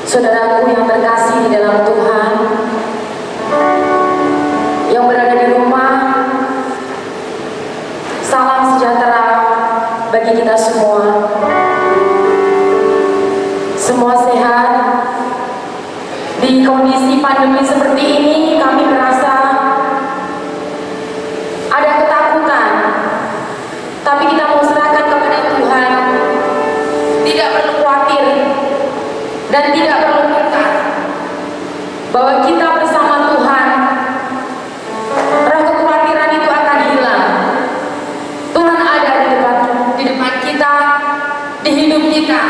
Saudaraku yang terkasih di dalam Tuhan, yang berada di rumah, salam sejahtera bagi kita semua. Semua sehat. Di kondisi pandemi seperti ini, kami merasa ada ketakutan, tapi kita mau serahkan kepada Tuhan. Tidak perlu khawatir dan tidak perlu takut bahwa kita bersama Tuhan. Roh kekhawatiran itu akan hilang. Tuhan ada di depan kita, di hidup kita.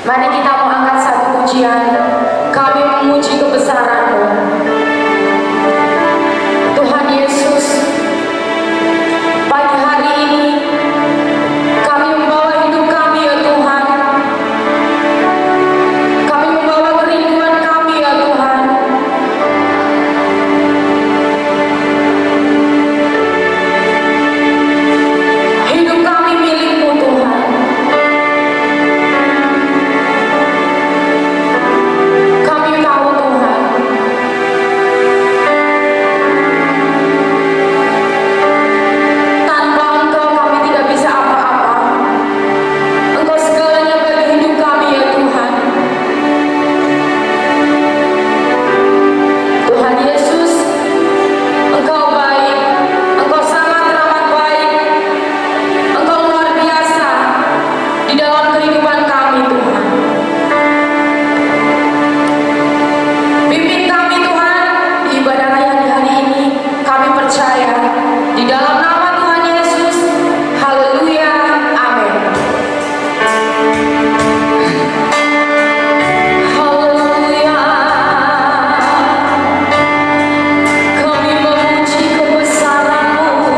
Mari kita mau angkat satu pujian. Kami memuji kebesaran-Mu, Tuhan Yesus. Pagi hari ini kami membawa hidup kami, ya Tuhan. Kami membawa kerinduan kami, ya Tuhan. Hidup kami milik-Mu, Tuhan. Kami tahu, Tuhan, tanpa Engkau kami tidak bisa apa-apa. Engkau segalanya bagi hidup kami, ya Tuhan. Tuhan Yesus, Engkau baik, Engkau sangat teramat baik, Engkau luar biasa di dalam kehidupan kami, Tuhan. Pimpin kami, Tuhan, di ibadah raya di hari ini. Kami percaya di dalam nama Tuhan Yesus. Haleluya, amin. Haleluya, kami memuji kebesaran-Mu.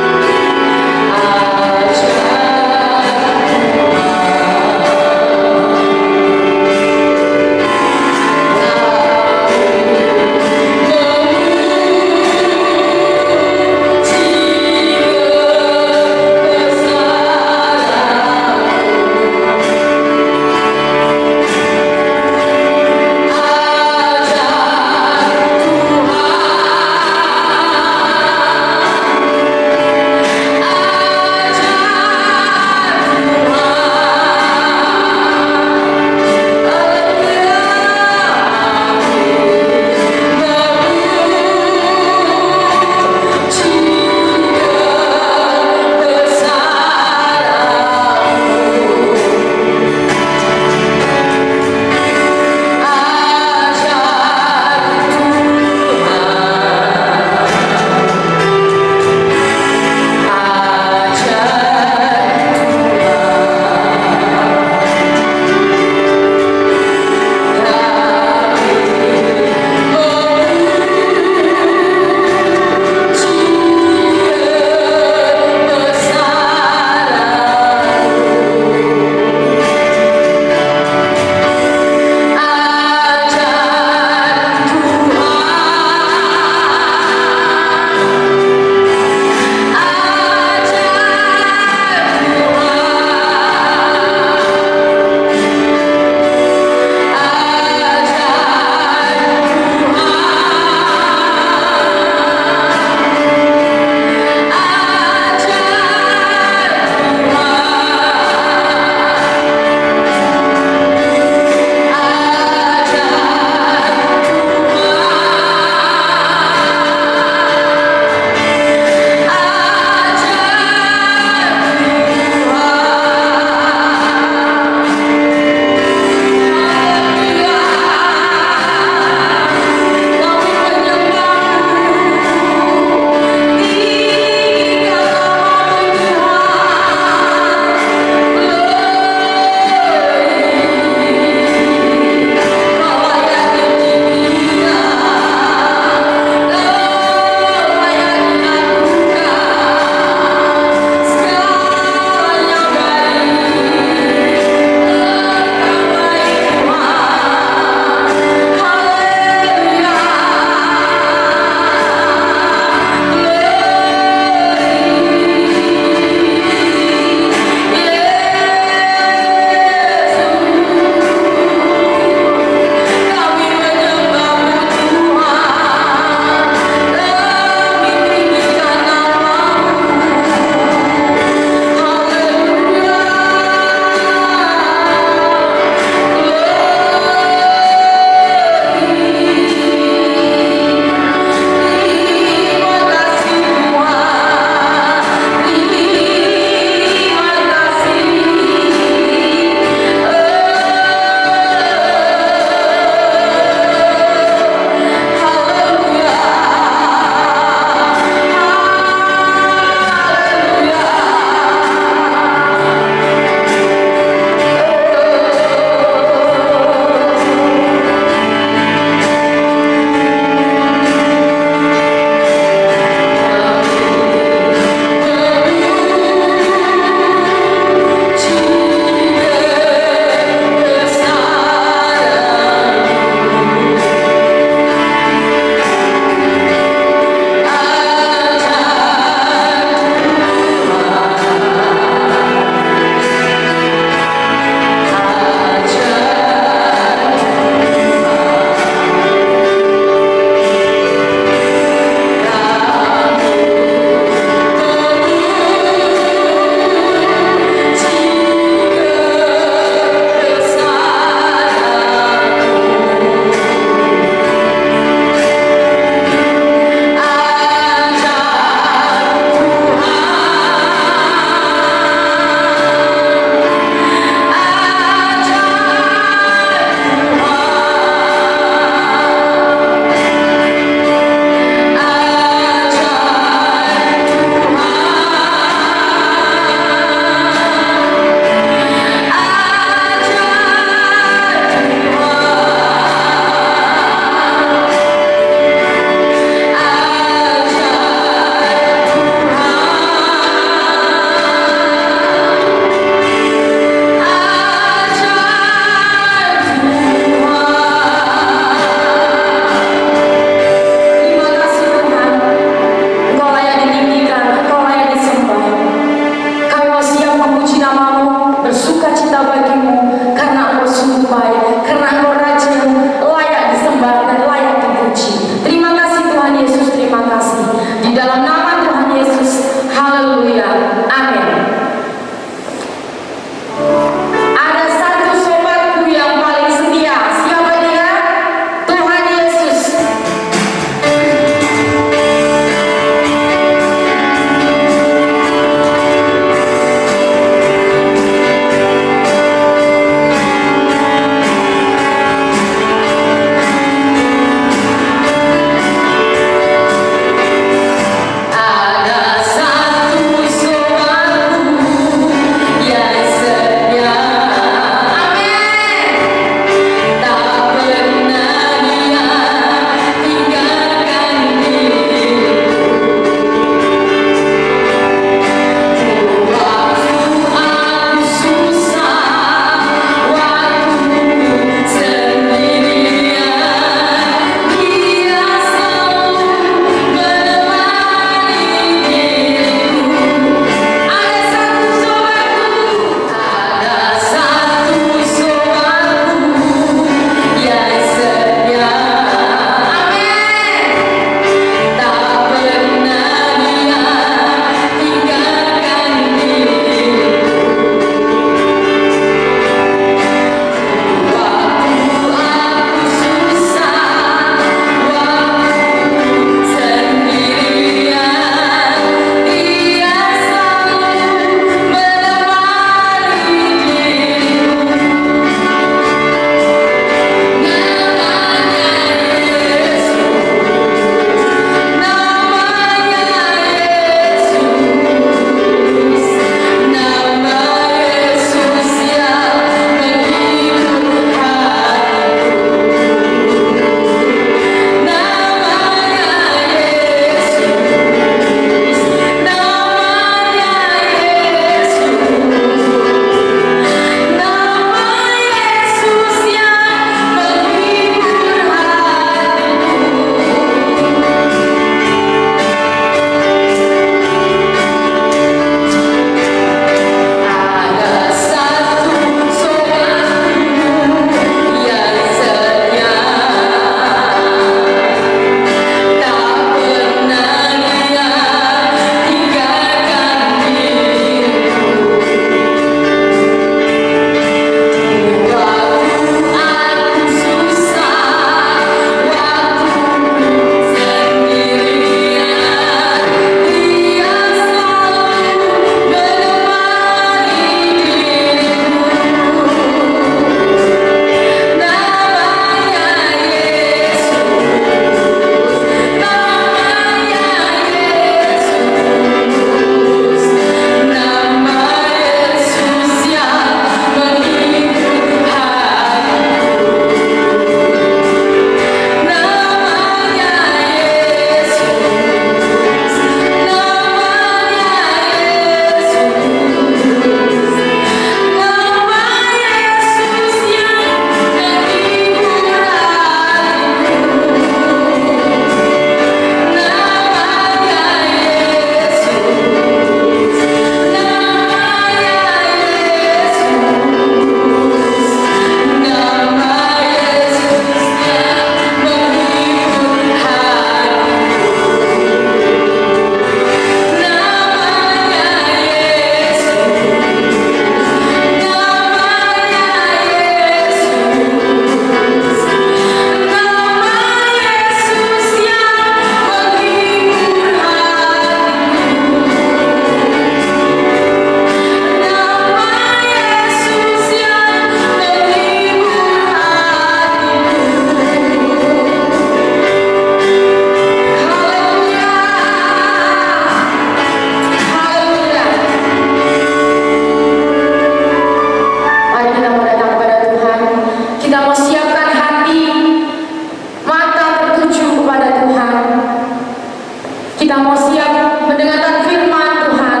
Kita mau siap mendengarkan firman Tuhan.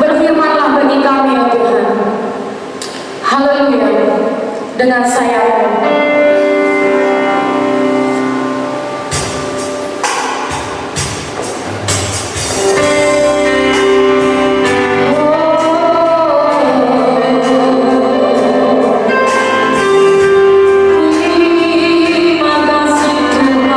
Berfirmanlah bagi kami ya Tuhan. Haleluya. Dengan sayapmu. Terima kasih Tuhan.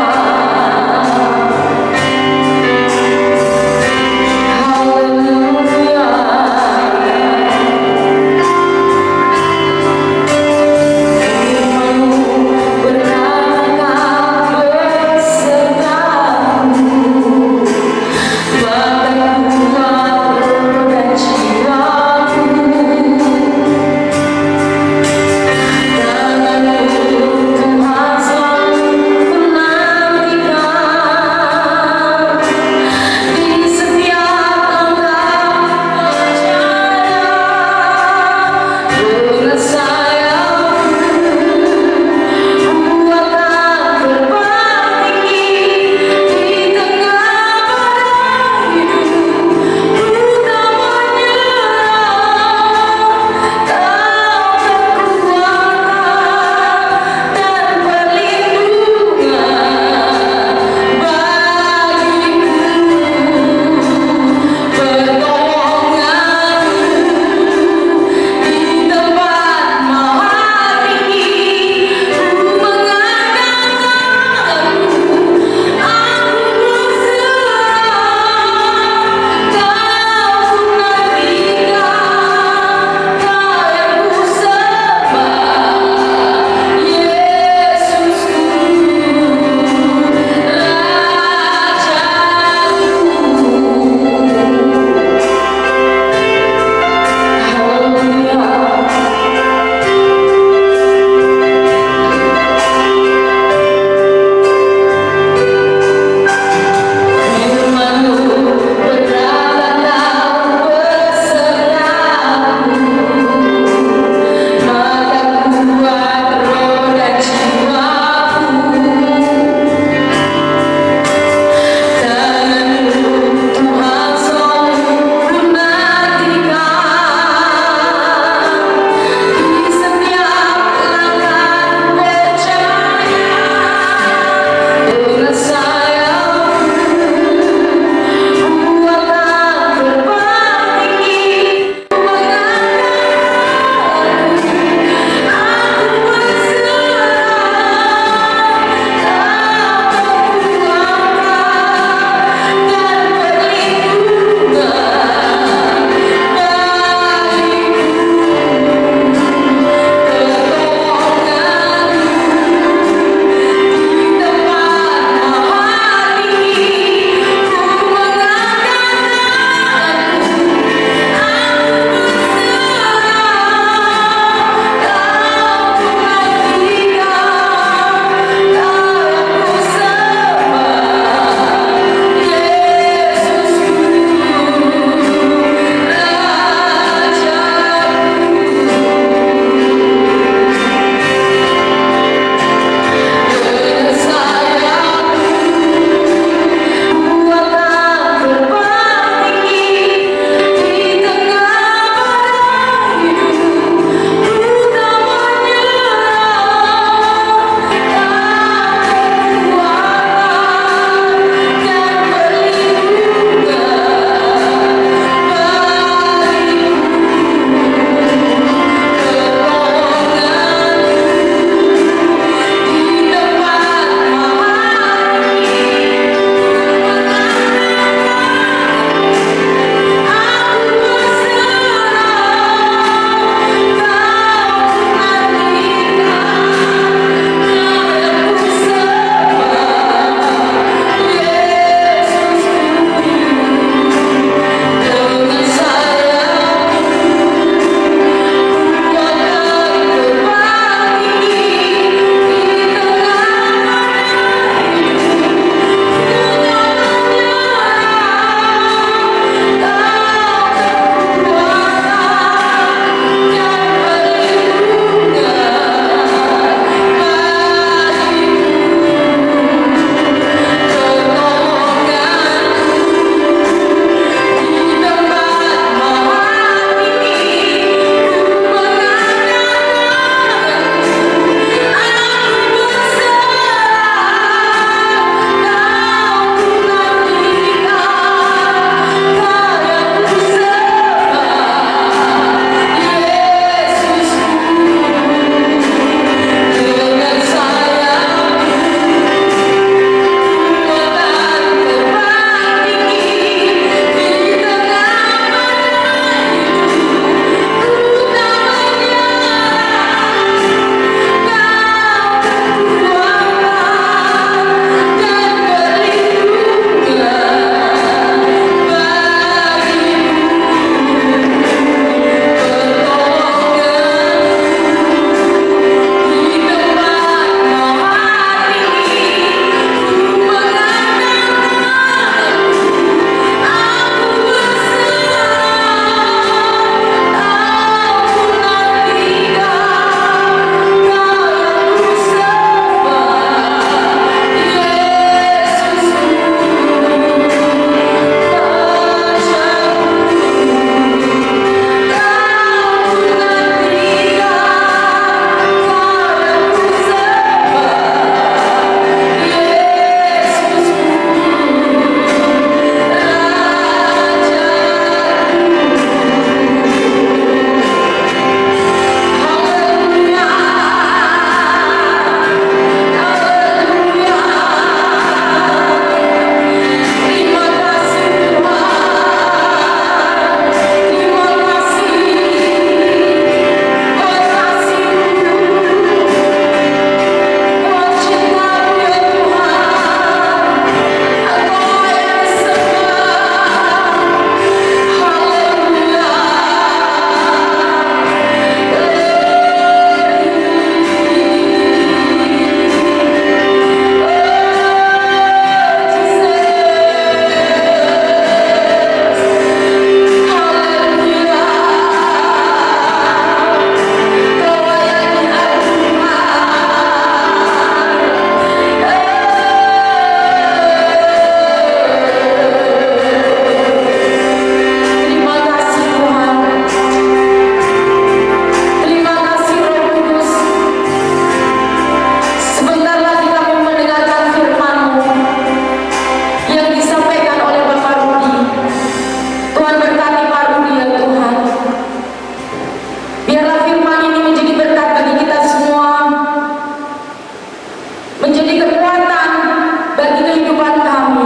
bagi kehidupan kami.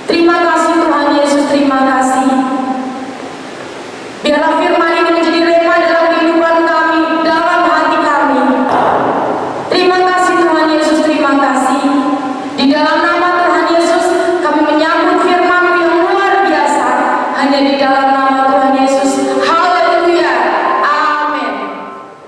Terima kasih Tuhan Yesus, terima kasih. Biarlah firman ini menjadi rema dalam kehidupan kami, dalam hati kami. Terima kasih Tuhan Yesus, terima kasih. Di dalam nama Tuhan Yesus kami menyambut firman yang luar biasa. Hanya di dalam nama Tuhan Yesus. Haleluya. Amin.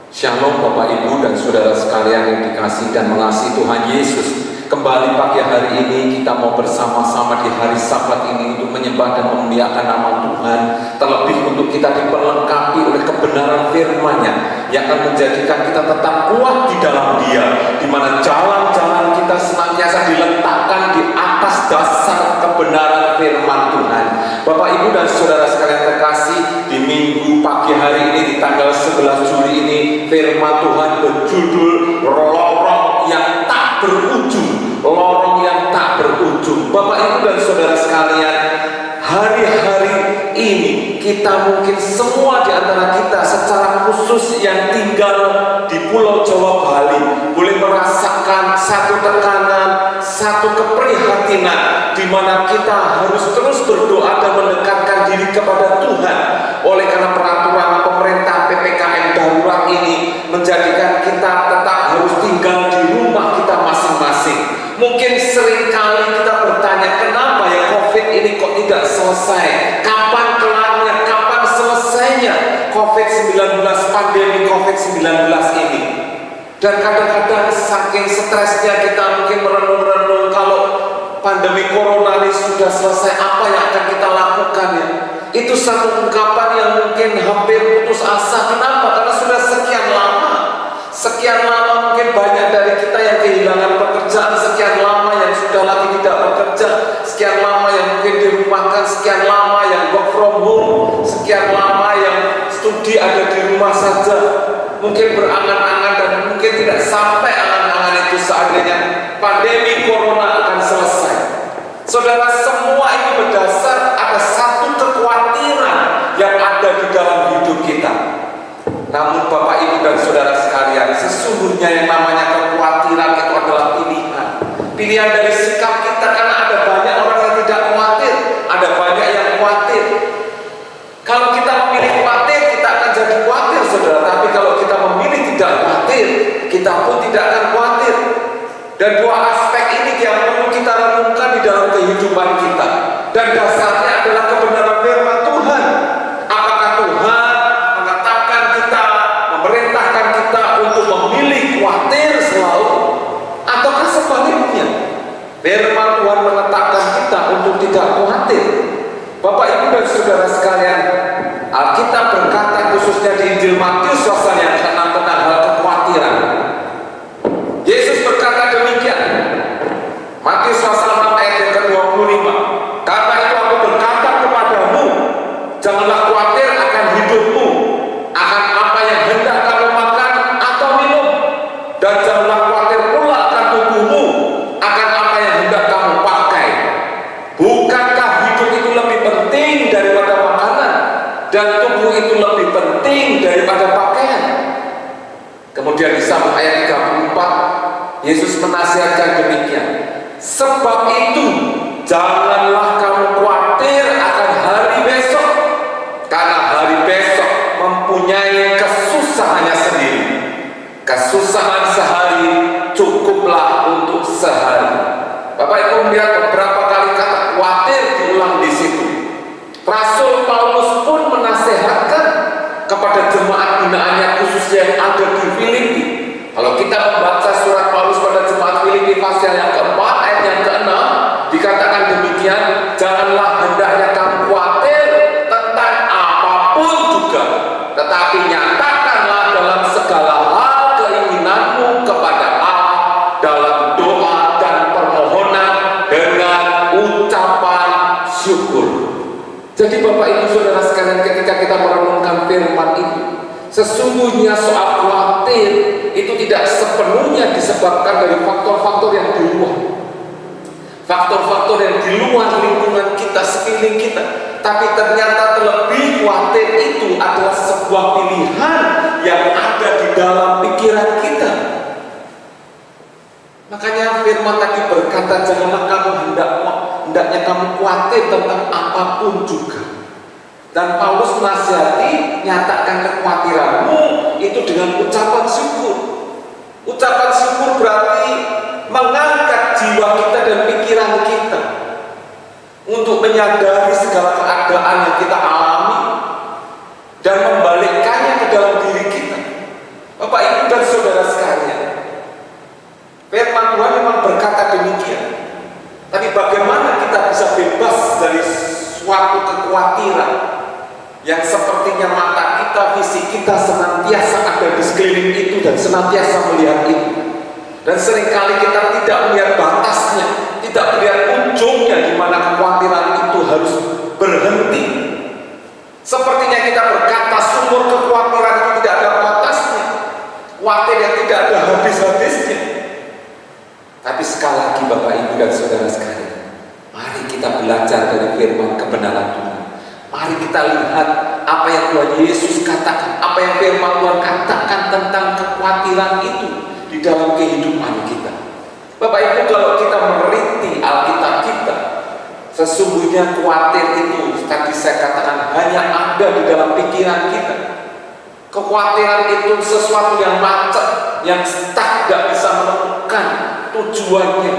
Shalom Bapak Ibu dan saudara sekalian yang dikasihi dan mengasihi Tuhan Yesus. Kembali pagi hari ini kita mau bersama-sama di hari Sabat ini untuk menyembah dan memuliakan nama Tuhan. Terlebih untuk kita diperlengkapi oleh kebenaran firman-Nya yang akan menjadikan kita tetap kuat di dalam Dia, di mana jalan-jalan kita senantiasa diletakkan di atas dasar kebenaran firman Tuhan. Bapak Ibu dan saudara sekalian terkasih, di minggu pagi hari ini di tanggal 11 Juli ini firman Tuhan berjudul lorong yang tak berujung, lorong yang tak berujung. Bapak Ibu dan saudara sekalian, hari-hari ini kita mungkin semua di antara kita secara khusus yang tinggal di Pulau Jawa Bali boleh merasakan satu tekanan, satu keprihatinan di mana kita harus terus berdoa dan mendekatkan diri kepada Tuhan. Oleh karena peraturan pemerintah PPKM darurat ini menjadikan kita tetap harus tinggal di rumah kita masing-masing. Mungkin seringkali kita bertanya, kenapa ya COVID ini kok tidak selesai? Kapan kelarnya? Kapan selesainya COVID-19, pandemi COVID-19 ini? Dan kadang-kadang saking stresnya kita mungkin merenung-renung, kalau pandemi corona ini sudah selesai, apa yang akan kita lakukan ya? Itu satu ungkapan yang mungkin hampir putus asa. Kenapa? Karena sudah sekian lama mungkin banyak dari kita yang kehilangan pekerjaan, sekian lama yang sudah lagi tidak bekerja, sekian lama yang mungkin dirumahkan, sekian lama yang work from home, sekian lama yang studi ada di rumah saja. Mungkin berangan-angan dan mungkin tidak sampai angan-angan itu seandainya pandemi corona akan selesai. Saudara, semua itu berdasar ada satu kekhawatiran yang ada di dalam hidup kita. Namun Bapak Ibu dan saudara sekalian, sesungguhnya yang namanya kekhawatiran itu adalah pilihan. Pilihan dari sikap kita, karena ada banyak orang yang tidak khawatir, ada banyak yang khawatir. Kalau kita memilih khawatir, kita akan jadi khawatir, saudara. Tapi kalau kita memilih tidak khawatir, kita pun tidak akan khawatir. Dan dua aspek ini yang perlu kita renungkan di dalam kehidupan kita. Dan dasarnya adalah kebenaran firman Tuhan. Apakah Tuhan mengatakan kita, memerintahkan kita untuk memilih khawatir selalu, ataukah sebaliknya? Firman Tuhan mengatakan kita untuk tidak khawatir. Bapak Ibu dan saudara sekalian, Alkitab berkata khususnya di Injil Matius pasal yang ke-6 tentang hal kekhawatiran. Yesus berkata demikian, Matius pasal 6 ayat yang ke-25, karena itu aku berkata kepadamu, janganlah khawatir akan hidupmu, akan apa yang hendak kamu makan atau minum, dan janganlah khawatir pula akan tubuhmu, akan apa yang hendak kamu pakai. Bukankah hidup itu lebih penting daripada makanan, dan tubuh itu lebih penting daripada pakaian? Kemudian di sambung ayat 34, Yesus menasihatkan demikian, sebab itu janganlah kamu khawatir akan hari besok, karena hari besok mempunyai kesusahannya sendiri. Kesusahan sehari cukuplah untuk sehari. Bapak Ibu melihat beberapa kali kata khawatir diulang di situ. Rasul Paulus pun menasehatkan kepada jemaat binaannya khususnya yang ada di Filipi. Kalau kita membaca surat Paulus pada jemaat Filipi pasal yang keempat ayat yang ke-6, dikatakan demikian, janganlah hendaknya kamu khawatir tentang apapun juga, tetapi nyatakanlah dalam segala hal keinginanmu kepada Allah dalam doa dan permohonan dengan ucapan syukur. Jadi Bapak Ibu saudara sekalian, ketika kita merenungkan firman itu, sesungguhnya soal khawatir itu tidak sepenuhnya disebabkan dari faktor-faktor yang di luar, faktor-faktor yang di luar lingkungan kita, sekeliling kita. Tapi ternyata terlebih khawatir itu adalah sebuah pilihan yang ada di dalam pikiran kita. Makanya firman tadi berkata, janganlah kamu hendaknya kamu khawatir tentang apapun juga. Dan Paulus menasihati, nyatakan kekhawatiranmu itu dengan ucapan syukur. Ucapan syukur berarti mengangkat jiwa kita dan pikiran kita untuk menyadari segala keadaan yang kita alami dan membalikkannya ke dalam diri kita. Bapak, Ibu, dan saudara sekalian, firman Tuhan memang berkata demikian. Tapi bagaimana kita bisa bebas dari suatu kekhawatiran yang sepertinya mata kita, visi kita senantiasa ada di sekeliling itu dan senantiasa melihat itu. Dan seringkali kita tidak melihat batasnya, tidak melihat ujungnya di mana kekhawatiran itu harus berhenti. Sepertinya kita berkata sumur kekhawatiran itu tidak ada batasnya, khawatir yang tidak ada habis-habisnya. Tapi sekali lagi Bapak, Ibu, dan saudara sekalian, mari kita belajar dari firman kebenaran Tuhan. Mari kita lihat apa yang Tuhan Yesus katakan, apa yang firman Tuhan katakan tentang kekhawatiran itu di dalam kehidupan kita. Bapak, Ibu, kalau kita meneliti Alkitab kita, sesungguhnya khawatir itu tadi saya katakan hanya ada di dalam pikiran kita. Kekhawatiran itu sesuatu yang macet, yang tidak bisa menemukan tujuannya.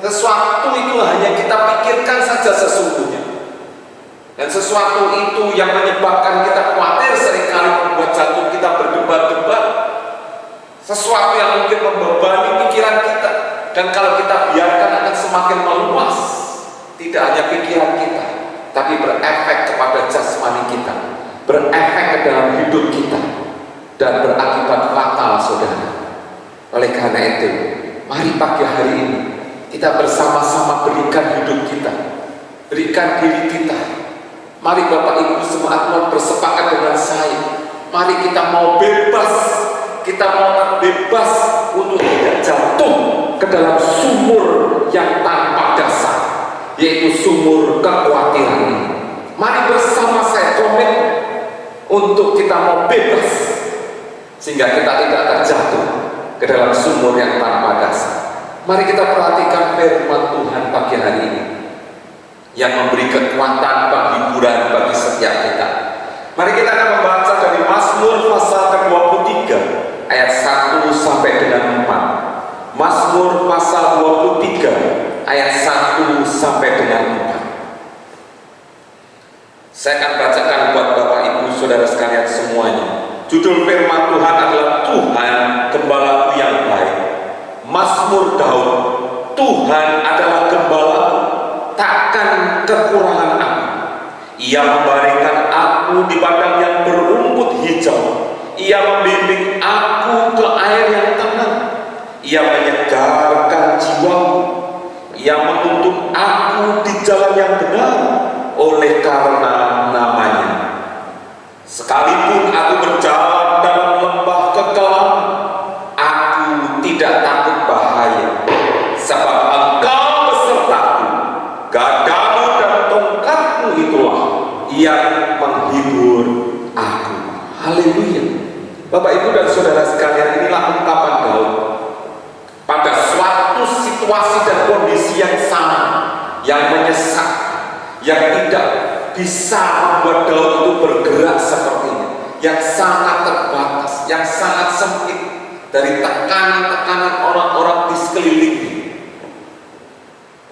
Sesuatu itu hanya kita pikirkan saja sesungguhnya. Dan sesuatu itu yang menyebabkan kita khawatir seringkali membuat jantung kita berdebar-debar. Sesuatu yang mungkin membebani pikiran kita. Dan kalau kita biarkan akan semakin meluas. Tidak hanya pikiran kita, tapi berefek kepada jasmani kita, berefek ke dalam hidup kita, dan berakibat fatal, saudara. Oleh karena itu, mari pagi hari ini kita bersama-sama berikan hidup kita, berikan diri kita. Mari Bapak, Ibu, semua Tuhan bersepakat dengan saya. Mari kita mau bebas, kita mau bebas untuk tidak jatuh ke dalam sumur yang tanpa dasar, yaitu sumur kekhawatiran ini. Mari bersama saya komit untuk kita mau bebas, sehingga kita tidak terjatuh ke dalam sumur yang tanpa dasar. Mari kita perhatikan firman Tuhan pagi hari ini yang memberi kekuatan, penghiburan bagi setiap kita. Mari kita akan membaca dari Mazmur pasal ke-23 ayat 1 sampai dengan 4. Mazmur pasal 23 ayat 1 sampai dengan 4. Saya akan bacakan buat Bapak, Ibu, saudara sekalian semuanya. Judul firman Tuhan adalah Tuhan Gembalaku yang baik. Mazmur Daud, Tuhan adalah gembalaku, takkan kekurangan aku. Ia membaringkan aku di padang yang berumput hijau. Ia membimbing aku ke air yang tenang. Ia menyegarkan jiwaku. Ia menuntun aku di jalan yang benar oleh karena namanya. Sekalipun aku berjalan dalam lembah kekelaman, aku tidak takut bahaya, sebab Engkau besertaku. Gadamu dan tongkatmu itulah yang menghibur aku. Haleluya. Bapak, Ibu, dan saudara sekalian, inilah ungkapan Daud pada suatu situasi dan kondisi yang sama, yang menyesakkan, yang tidak bisa membuat Daud itu bergerak sepertinya, yang sangat terbatas, yang sangat sempit dari tekanan-tekanan orang-orang di sekelilingnya.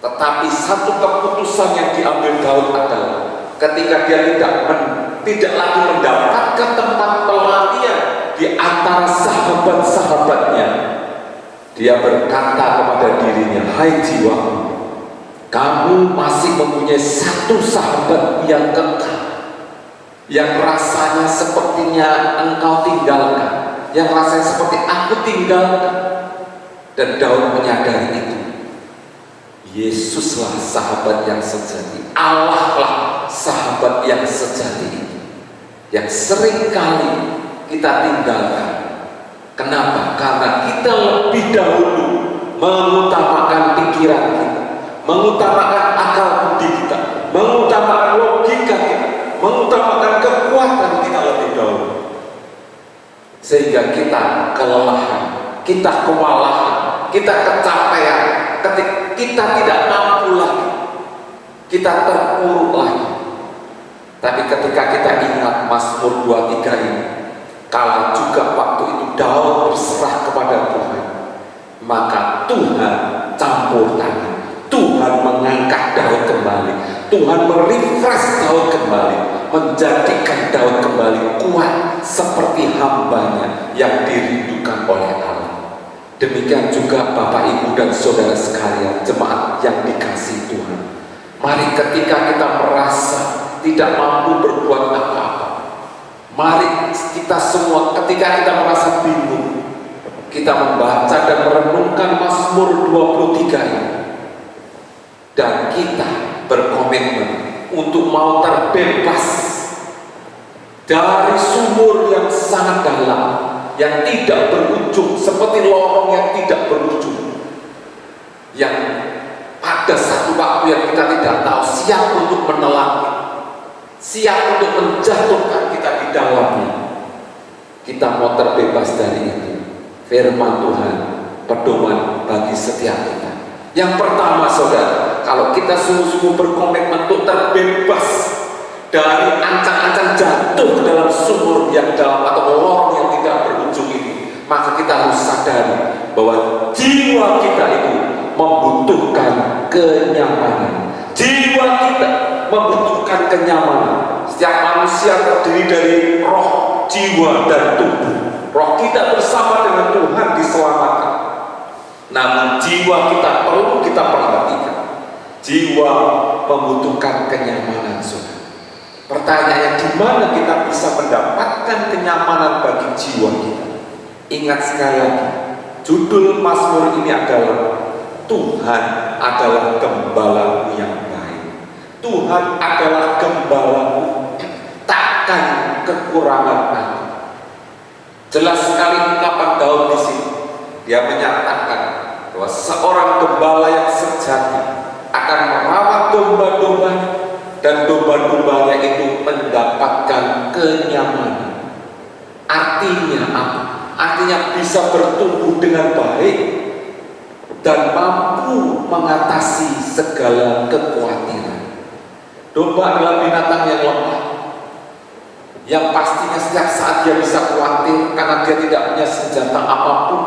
Tetapi satu keputusan yang diambil Daud adalah ketika dia tidak lagi mendapatkan tempat pelatihan di antara sahabat-sahabatnya, dia berkata kepada dirinya, hai jiwaku, kamu masih mempunyai satu sahabat yang kekal, yang rasanya sepertinya engkau tinggalkan, yang rasanya seperti aku tinggalkan. Dan Daud menyadari itu. Yesuslah sahabat yang sejati, Allah lah sahabat yang sejati itu, yang seringkali kita tinggalkan. Kenapa? Karena kita lebih dahulu mengutamakan pikiran kita, mengutamakan akal budi kita, mengutamakan logika kita, mengutamakan kekuatan kita lebih dahulu, sehingga kita kelelahan, kita kewalahan, kita kecapean, ketika kita tidak mampu lagi, kita terpuruk lagi. Tapi ketika kita ingat Mazmur 23 ini, kala juga waktu itu Daud berserah kepada Tuhan, maka Tuhan campur tangan, Tuhan mengangkat Daud kembali, Tuhan merefresh Daud kembali, menjadikan Daud kembali kuat seperti hambanya yang dirindukan oleh Allah. Demikian juga Bapak Ibu dan Saudara sekalian, jemaat yang dikasihi Tuhan, mari ketika kita merasa tidak mampu berbuat apa-apa, mari kita semua ketika kita merasa bingung, kita membaca dan merenungkan Mazmur 23 ini, dan kita berkomitmen untuk mau terbebas dari sumur yang sangat dalam, yang tidak berujung, seperti lorong yang tidak berujung, yang pada satu waktu yang kita tidak tahu, siap untuk menelannya, siap untuk menjatuhkan kita di dalamnya. Kita mau terbebas dari itu. Firman Tuhan pedoman bagi setiap kita. Yang pertama, saudara, kalau kita sungguh-sungguh berkomitmen untuk terbebas dari ancang-ancang jatuh ke dalam sumur yang dalam atau lorong yang tidak berujung ini, maka kita harus sadari bahwa jiwa kita itu membutuhkan kenyamanan. Jiwa kita membutuhkan kenyamanan. Setiap manusia terdiri dari roh, jiwa, dan tubuh. Roh kita bersama dengan Tuhan diselamatkan, namun jiwa kita perlu kita perhatikan. Jiwa membutuhkan kenyamanan, saudara. Pertanyaannya, di mana kita bisa mendapatkan kenyamanan bagi jiwa kita? Ingat sekali lagi, judul Mazmur ini adalah Tuhan adalah gembalamu yang baik. Tuhan adalah gembalamu, takkan kekurangan aku. Jelas sekali ungkapan Daud di sini. Dia menyatakan bahwa seorang gembala yang sejati akan merawat domba-dombanya, dan domba-dombanya itu mendapatkan kenyamanan. Artinya apa? Artinya bisa bertumbuh dengan baik dan mampu mengatasi segala kekhawatiran. Domba adalah binatang yang lemah, yang pastinya setiap saat dia bisa khawatir karena dia tidak punya senjata apapun,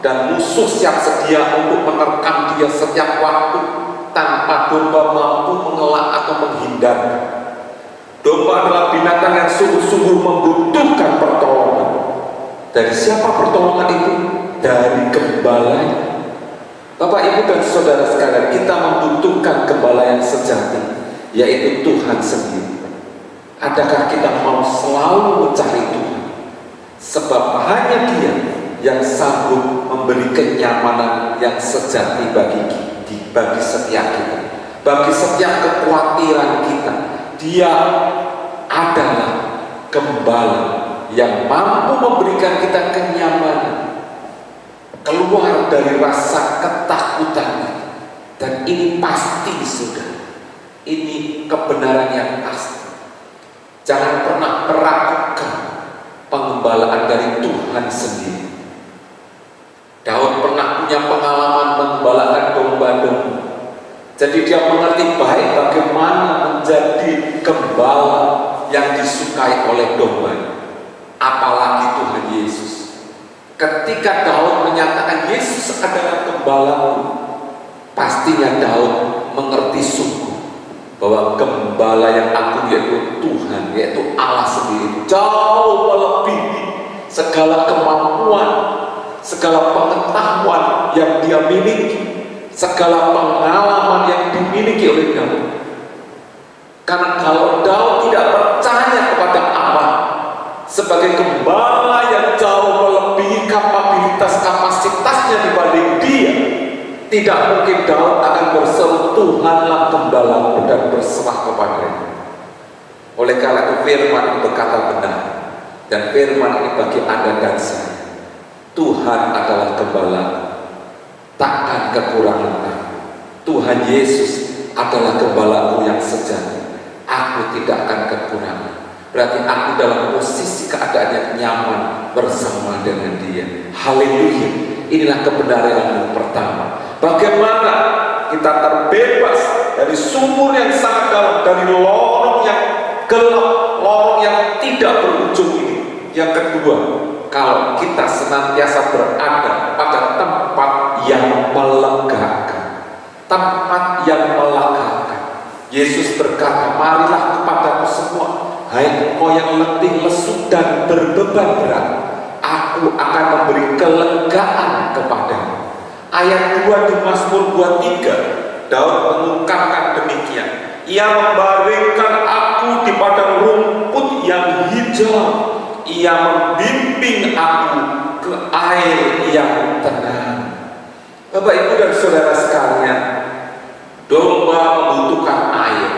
dan musuh siap sedia untuk menerkam dia setiap waktu tanpa domba mampu mengelak atau menghindar. Domba adalah binatang yang sungguh-sungguh membutuhkan pertolongan. Dari siapa pertolongan itu? Dari gembalanya. Bapak, Ibu, dan Saudara sekalian, kita membutuhkan gembala yang sejati, yaitu Tuhan sendiri. Adakah kita mau selalu mencari Tuhan? Sebab hanya Dia yang sanggup memberi kenyamanan yang sejati bagi setiap kita, bagi setiap kekhawatiran kita. Dia adalah gembala yang mampu memberikan kita kenyamanan, keluar dari rasa ketakutan. Dan ini pasti, saudara, ini kebenaran yang pasti. Jangan pernah meragukan pengembalaan dari Tuhan sendiri. Daud pernah punya pengalaman mengembalakan domba-domba, jadi dia mengerti baik bagaimana menjadi gembala yang disukai oleh domba. Apalagi Tuhan Yesus. Ketika Daud menyatakan Yesus adalah gembalamu, pastinya Daud mengerti sungguh bahwa gembala yang aku yaitu Tuhan, yaitu Allah sendiri, jauh melebihi segala kemampuan, segala pengetahuan yang dia miliki, segala pengalaman yang dimiliki oleh Daud. Karena kalau Daud tidak percaya kepada Allah sebagai gembala yang jauh melebihi kapasitasnya dibanding dia, tidak mungkin Daud akan berseru, Tuhanlah gembalamu, dan berserah kepadanya. Oleh karena itu firman ini berkata benar, dan firman ini bagi Anda dan saya. Tuhan adalah gembala, takkan kekurangan aku. Tuhan Yesus adalah gembalaku yang sejati, aku tidak akan kekurangan. Berarti aku dalam posisi keadaan yang nyaman bersama dengan Dia. Haleluya. Inilah kebenaran yang pertama. Bagaimana kita terbebas dari sumur yang sangat dalam, dari lorong yang gelap, lorong yang tidak berujung ini. Yang kedua, kalau kita senantiasa berada pada tempat yang melegakan, tempat yang melegakan. Yesus berkata, marilah kepadaku semua, hai engkau yang letih, lesu dan berbeban berat, aku akan memberi kelegaan kepadamu. Ayat 2 di Mazmur 23, Daud mengungkapkan demikian, ia membaringkan aku di padang rumput yang hijau, ia membimbing aku ke air yang tenang. Bapak, Ibu, dan saudara sekalian, domba membutuhkan air.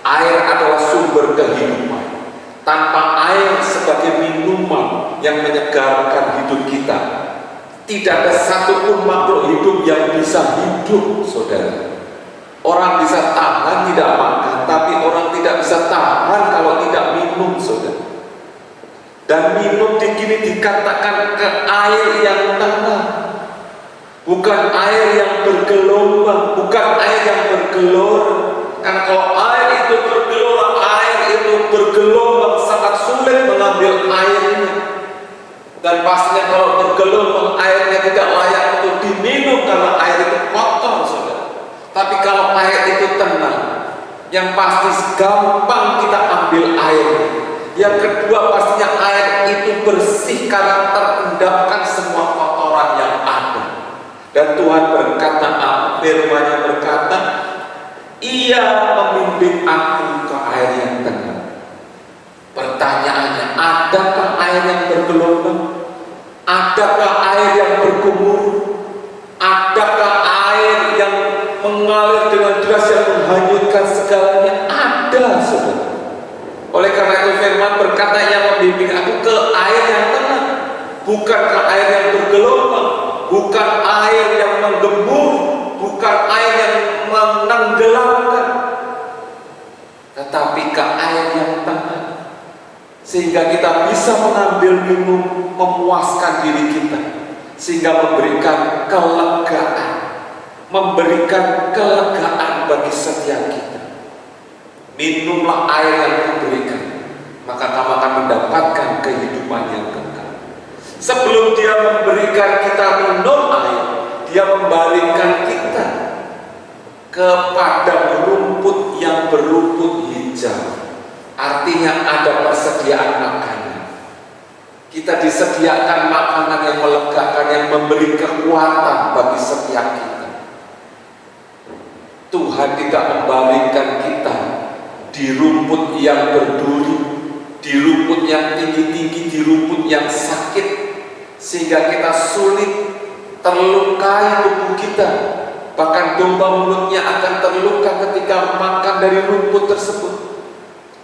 Air adalah sumber kehidupan. Tanpa air sebagai minuman yang menyegarkan hidup kita, tidak ada satupun makhluk hidup yang bisa hidup, saudara. Orang bisa tahan tidak makan, tapi orang tidak bisa tahan kalau tidak minum, saudara. Dan minum di sini dikatakan ke air yang tenang, bukan air yang bergelombang, bukan air yang bergelora. Karena kalau air itu bergelora, air itu bergelombang, sangat sulit mengambil airnya. Dan pastinya kalau bergelombang, airnya tidak layak untuk diminum karena air itu kotor, saudara. Tapi kalau air itu tenang, yang pasti gampang kita ambil air. Yang kedua, pastinya air itu bersih karena terendapkan semua kotoran yang ada. Dan Tuhan berkata, firman-Nya berkata, ia membimbing aku ke air yang tenang. Pertanyaannya, adakah air yang bergelombang? Adakah air yang berkumur? Adakah air yang mengalir dengan deras yang menghanyutkan segalanya? Ada, saudara. Oleh karena itu firman berkata, ia membimbing aku ke air yang tenang, bukan ke air yang bergelombang, bukan air yang menggembur, bukan air yang menenggelamkan, tetapi ke air yang tenang, sehingga kita bisa mengambil minum, memuaskan diri kita, sehingga memberikan kelegaan bagi setiap kita. Minumlah air yang kuberikan, maka kamu akan mendapatkan kehidupan yang kekal. Sebelum dia memberikan kita minum air, dia membaringkan kita kepada rumput yang berumput hijau. Artinya ada persediaan makanan. Kita disediakan makanan yang melegakan, yang memberi kekuatan bagi setiap kita. Tuhan tidak membaringkan kita di rumput yang berduri, di rumput yang tinggi-tinggi, di rumput yang sakit, sehingga kita sulit, terlukai tubuh kita. Bahkan domba mulutnya akan terluka ketika makan dari rumput tersebut.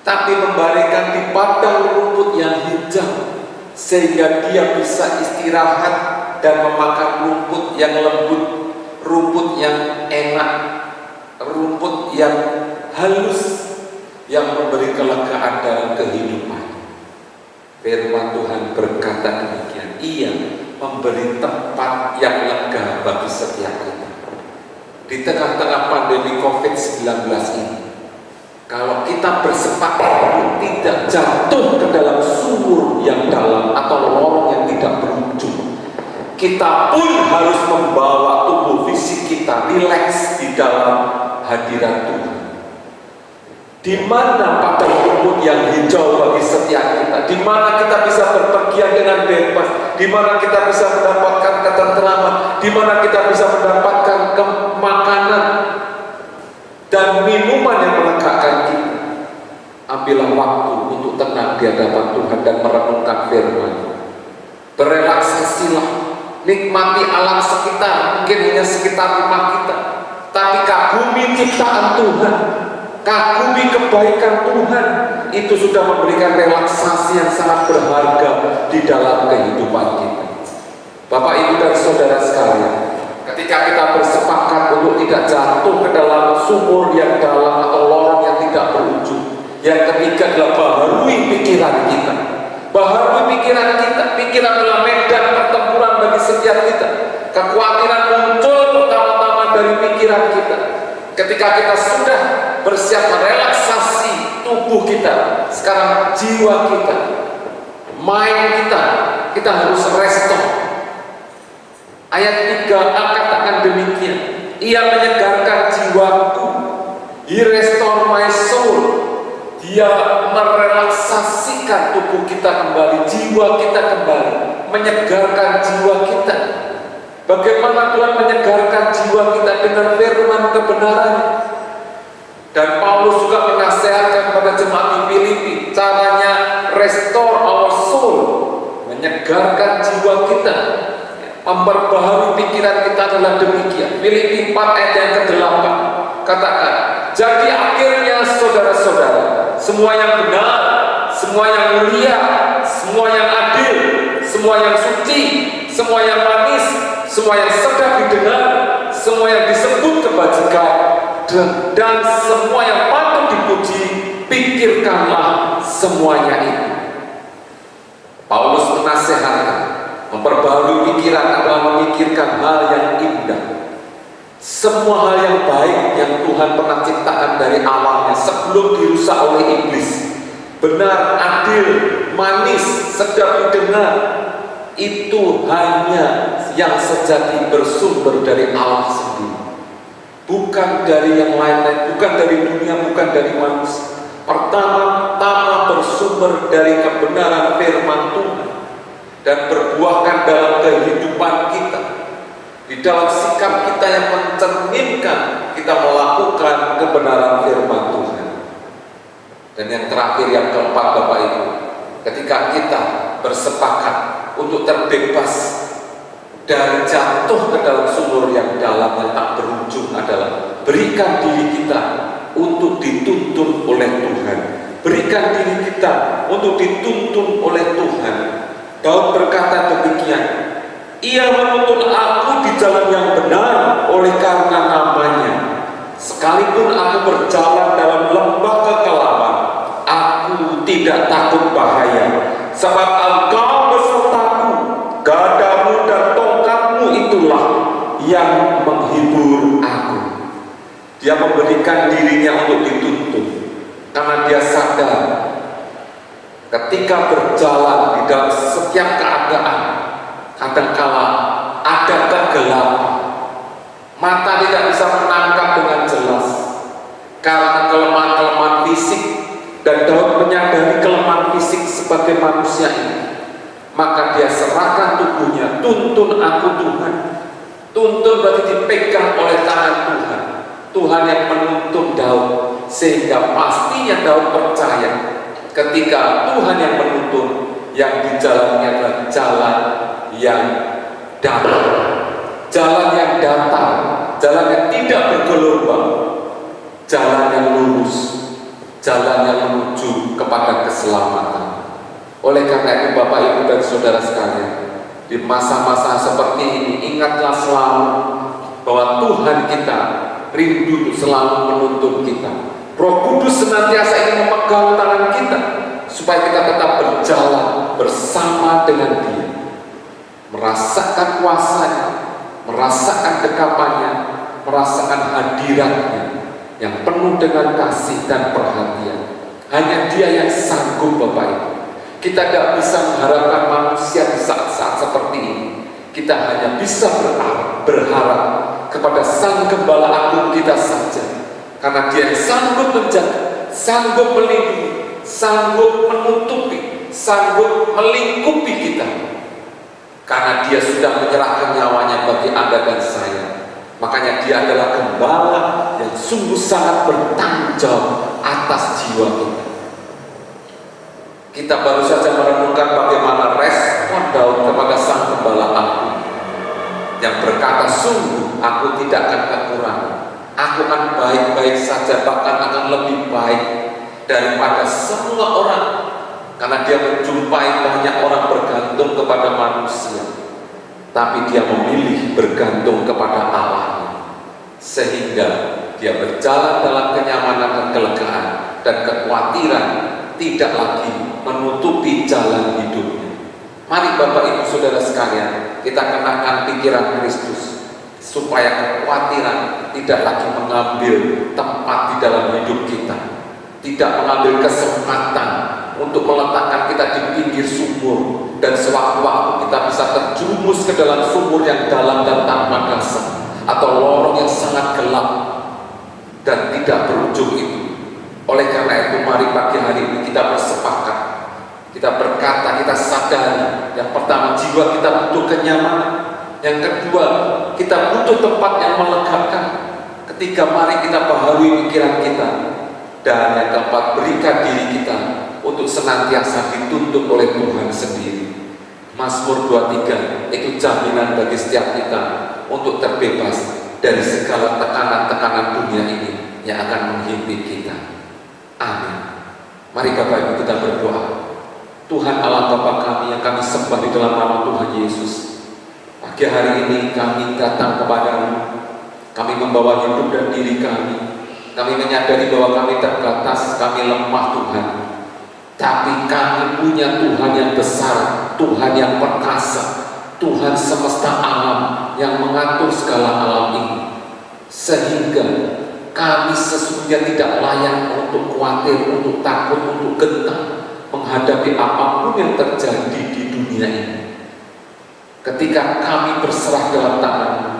Tapi membaringkan di padang rumput yang hijau, sehingga dia bisa istirahat dan memakan rumput yang lembut, rumput yang enak, rumput yang halus, yang memberi kelegaan dalam kehidupan. Firman Tuhan berkata demikian, ia memberi tempat yang lega bagi setiap kita. Di tengah-tengah pandemi COVID-19 ini, kalau kita bersepakat untuk tidak jatuh ke dalam sumur yang dalam atau lorong yang tidak berujung, kita pun harus membawa tubuh fisik kita rileks di dalam hadirat Tuhan. Di mana padang rumput yang hijau bagi setiap kita, di mana kita bisa berpergian dengan bebas, di mana kita bisa mendapatkan ketenteraman, di mana kita bisa mendapatkan makanan dan minuman yang melegakan kita. Ambillah waktu untuk tenang di hadapan Tuhan dan merenungkan firman. Berelaksasilah, nikmati alam sekitar, mungkin hanya sekitar rumah kita, tapi kagumi ciptaan Tuhan, kagumi kebaikan Tuhan. Itu sudah memberikan relaksasi yang sangat berharga di dalam kehidupan kita. Bapak, Ibu, dan saudara sekalian, ketika kita bersepakat untuk tidak jatuh ke dalam sumur yang dalam atau lorong yang tidak berujung, yang ketiga adalah baharui pikiran kita. Baharui pikiran kita. Pikiran adalah medan pertempuran bagi setiap kita. Kekhawatiran muncul pertama-tama dari pikiran kita. Ketika kita sudah bersiap merelaksasi tubuh kita, sekarang jiwa kita, mind kita harus restore. Ayat 3a katakan demikian, ia menyegarkan jiwaku, he restore my soul. Dia merelaksasikan tubuh kita kembali, jiwa kita kembali, menyegarkan jiwa kita. Bagaimana Tuhan menyegarkan jiwa kita? Dengan firman kebenaran. Dan Paulus juga menasihatkan kepada jemaat di Filipi, caranya restore our soul, menyegarkan jiwa kita, memperbaharui pikiran kita adalah demikian. Filipi 4 ayat yang ke-8 katakan, jadi akhirnya saudara-saudara, semua yang benar, semua yang mulia, semua yang adil, semua yang suci, semua yang manis, semua yang sedap didengar, semua yang disebut kebajikan, dan semua yang patut dipuji, pikirkanlah semuanya itu. Paulus menasihatkan, memperbarui pikiran adalah memikirkan hal yang indah. Semua hal yang baik yang Tuhan pernah ciptakan dari awalnya sebelum dirusak oleh iblis, benar, adil, manis, sedap didengar, itu hanya yang sejati bersumber dari Allah sendiri, bukan dari yang lain-lain, bukan dari dunia, bukan dari manusia. Pertama-tama bersumber dari kebenaran firman Tuhan dan berbuahkan dalam kehidupan kita, di dalam sikap kita yang mencerminkan kita melakukan kebenaran firman Tuhan. Dan yang terakhir, yang keempat Bapak Ibu, ketika kita bersepakat untuk terbebas dari jatuh ke dalam sumur yang dalam yang tak berujung, adalah berikan diri kita untuk dituntun oleh Tuhan. Berikan diri kita untuk dituntun oleh Tuhan. Daud berkata demikian, ia menuntun aku di jalan yang benar oleh karena namanya. Sekalipun aku berjalan dalam lembah kekelaman, aku tidak takut bahaya, sebab Engkau besertaku, gadamu dan tongkatmu itulah yang menghibur aku. Dia memberikan dirinya untuk dituntun, karena dia sadar ketika berjalan di dalam setiap keadaan, kadangkala ada kegelapan, mata tidak bisa menangkap dengan jelas karena kelemahan-kelemahan fisik, dan Daud menyadari kelemahan fisik sebagai manusia ini. Maka dia serahkan tubuhnya, tuntun aku Tuhan. Tuntun berarti dipegang oleh tangan Tuhan. Tuhan yang menuntun Daud, sehingga pastinya Daud percaya ketika Tuhan yang menuntun, yang dijalani adalah jalan yang datar, jalan yang datar, jalan yang tidak bergelombang, jalan yang lurus, jalan yang menuju kepada keselamatan. Oleh karena itu Bapak Ibu dan Saudara sekalian, di masa-masa seperti ini, ingatlah selalu bahwa Tuhan kita rindu untuk selalu menuntun kita. Roh Kudus senantiasa ingin memegang tangan kita supaya kita tetap berjalan bersama dengan Dia, merasakan kuasanya, merasakan dekapannya, merasakan hadiratnya yang penuh dengan kasih dan perhatian. Hanya Dia yang sanggup Bapak Ibu. Kita tidak bisa mengharapkan manusia di saat-saat seperti ini. Kita hanya bisa berharap kepada Sang Gembala Agung kita saja, karena Dia yang sanggup menjaga, sanggup melindungi, sanggup menutupi, sanggup melingkupi kita, karena Dia sudah menyerahkan nyawanya bagi Anda dan saya. Makanya Dia adalah Gembala yang sungguh sangat bertanggung jawab atas jiwa kita. Kita baru saja merenungkan bagaimana respon Daud kepada Sang Gembala Agung yang berkata, sungguh aku tidak akan kekurangan, aku akan baik-baik saja, bahkan akan lebih baik daripada semua orang. Karena dia menjumpai banyak orang bergantung kepada manusia, tapi dia memilih bergantung kepada Allah, sehingga dia berjalan dalam kenyamanan dan kelegaan, dan kekhawatiran tidak lagi menutupi jalan hidupnya. Mari Bapak Ibu Saudara sekalian, kita kenakan pikiran Kristus supaya kekhawatiran tidak lagi mengambil tempat di dalam hidup kita, tidak mengambil kesempatan untuk meletakkan kita di pinggir sumur, dan sewaktu-waktu kita bisa terjerumus ke dalam sumur yang dalam dan tanpa dasar, atau lorong yang sangat gelap dan tidak berujung itu. Oleh karena itu, mari pagi hari ini kita bersepakat, kita berkata, kita sadari, yang pertama, jiwa kita butuh kenyamanan. Yang kedua, kita butuh tempat yang melegakan. Ketiga, mari kita baharui pikiran kita. Dan yang keempat, berikan diri kita untuk senantiasa dituntun oleh Tuhan sendiri. Mazmur 23 itu jaminan bagi setiap kita untuk terbebas dari segala tekanan-tekanan dunia ini yang akan menghimpit kita. Amin. Mari Bapak Ibu kita berdoa. Tuhan Allah Bapa kami yang kami sembah di dalam nama Tuhan Yesus, pagi hari ini kami datang kepadamu. Kami membawa hidup dan diri kami. Kami menyadari bahwa kami terbatas, kami lemah Tuhan. Tapi kami punya Tuhan yang besar, Tuhan yang perkasa, Tuhan semesta alam yang mengatur segala alam ini. Sehingga kami sesungguhnya tidak layak untuk khawatir, untuk takut, untuk gentar menghadapi apapun yang terjadi di dunia ini. Ketika kami berserah dalam tangan-Mu,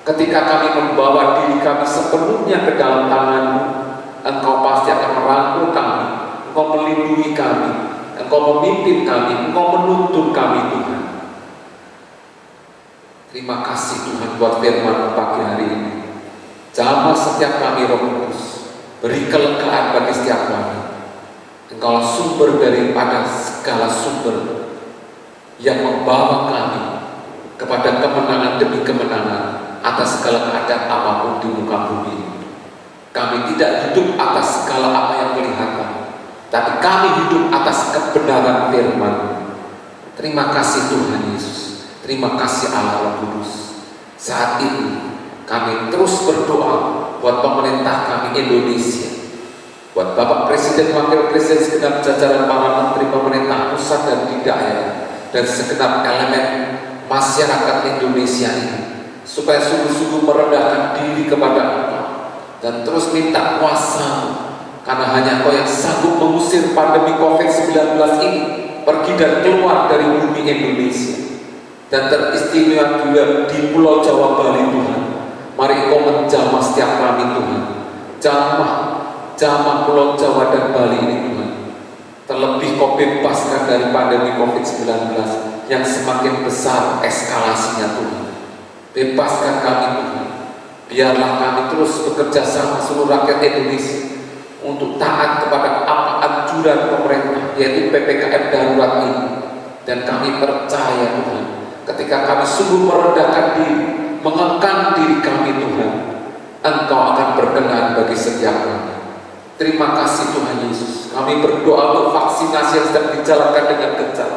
ketika kami membawa diri kami sepenuhnya ke dalam tangan-Mu, Engkau pasti akan merangkul kami, Engkau melindungi kami, Engkau memimpin kami, Engkau menuntun kami Tuhan. Terima kasih Tuhan buat firman pagi hari ini. Jamah setiap kami Roh Kudus, beri kelegaan bagi setiap kami. Engkau sumber daripada segala sumber yang membawa kami kepada kemenangan demi kemenangan atas segala keadaan apapun di muka bumi. Kami tidak hidup atas segala apa yang kelihatan, tapi kami hidup atas kebenaran firman. Terima kasih Tuhan Yesus, terima kasih Allah Roh Kudus. Saat ini kami terus berdoa buat pemerintah kami Indonesia, buat Bapak Presiden, Wakil Presiden, segenap jajaran para menteri pemerintah pusat dan di daerah, dan segenap elemen masyarakat Indonesia ini, supaya sungguh-sungguh merendahkan diri kepada Engkau dan terus minta kuasa-Mu, karena hanya Engkau yang sanggup mengusir pandemi COVID-19 ini pergi dan keluar dari bumi Indonesia. Dan teristimewa juga di Pulau Jawa Bali Tuhan. Mari Engkau menjamah setiap kami Tuhan, jamah Pulau Jawa dan Bali ini Tuhan. Terlebih Kau bebaskan dari pandemi COVID-19 yang semakin besar eskalasinya Tuhan. Bebaskan kami Tuhan. Biarlah kami terus bekerja sama seluruh rakyat Indonesia untuk taat kepada apa anjuran pemerintah, yaitu PPKM darurat ini. Dan kami percaya Tuhan, ketika kami sungguh merendahkan diri, mengangkat diri kami Tuhan, Engkau akan berkenan bagi setiap kami. Terima kasih Tuhan Yesus. Kami berdoa untuk vaksinasi yang sedang dijalankan dengan gencar.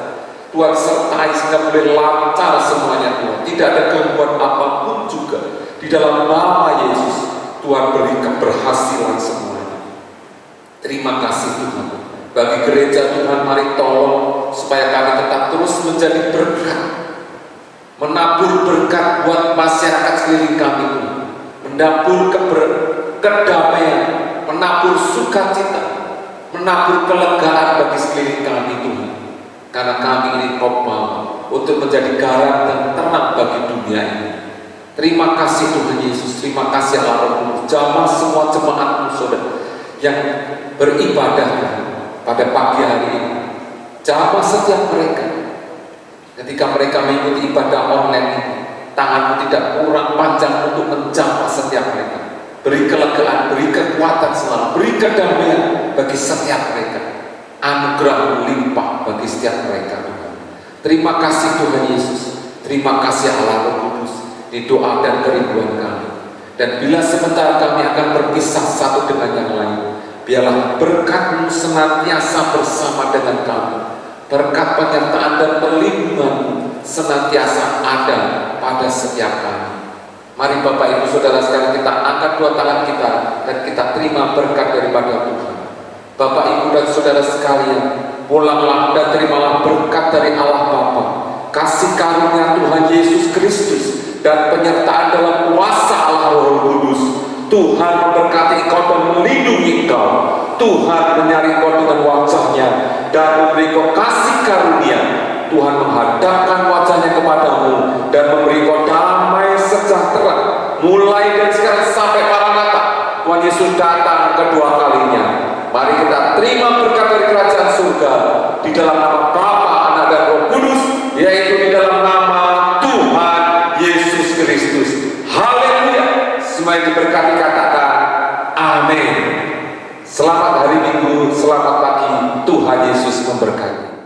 Tuhan sertai sehingga boleh lancar semuanya Tuhan. Tidak ada gangguan apapun juga. Di dalam nama Yesus, Tuhan beri keberhasilan semuanya. Terima kasih Tuhan. Bagi gereja Tuhan, mari tolong supaya kami tetap terus menjadi berkat, menabur berkat buat masyarakat sekeliling kami Tuhan, menabur kedamaian, menabur sukacita, menabur kelegaan bagi sekeliling kami Tuhan. Karena kami ini Kau mau untuk menjadi garam dan terang bagi dunia ini. Terima kasih Tuhan Yesus, terima kasih Allah Roh Kudus. Jamah semua jemaat-Mu Saudara yang beribadah Tuhan pada pagi hari ini. Jamah setiap mereka. Ketika mereka mengikuti ibadah online ini, tangan-Mu tidak kurang panjang untuk menjamah setiap mereka. Beri kelegaan, beri kekuatan selalu, beri kedamaian bagi setiap mereka. Anugerah-Mu limpah bagi setiap mereka Tuhan. Terima kasih Tuhan Yesus, terima kasih Allah Roh Kudus di doa dan kerinduan kami. Dan bila sebentar kami akan berpisah satu dengan yang lain, biarlah berkat-Mu senantiasa bersama dengan kami. Berkat penyertaan dan perlindungan-Mu senantiasa ada pada setiap kami. Mari Bapak Ibu Saudara sekalian, kita angkat dua tangan kita dan kita terima berkat daripada Tuhan. Bapak Ibu dan Saudara sekalian, Pulanglah dan terimalah berkat dari Allah Bapa, kasih karunia Tuhan Yesus Kristus, dan penyertaan dalam kuasa Allah Roh Kudus. Tuhan memberkati engkau dan melindungi engkau. Tuhan menyari engkau dengan wajah-Nya dan memberi engkau kasih karunia. Tuhan menghadapkan wajah-Nya kepadamu dan memberi engkau damai sejahtera. Mulai dari sekarang sampai Maranatha, Tuhan Yesus datang kedua kalinya. Mari kita terima berkat dari kerajaan surga di dalam nama Bapa, Anak, dan Roh Kudus, yaitu di dalam nama Tuhan Yesus Kristus. Haleluya! Semua yang diberkati katakan amin. Selamat hari Minggu, selamat pagi, Tuhan Yesus memberkati.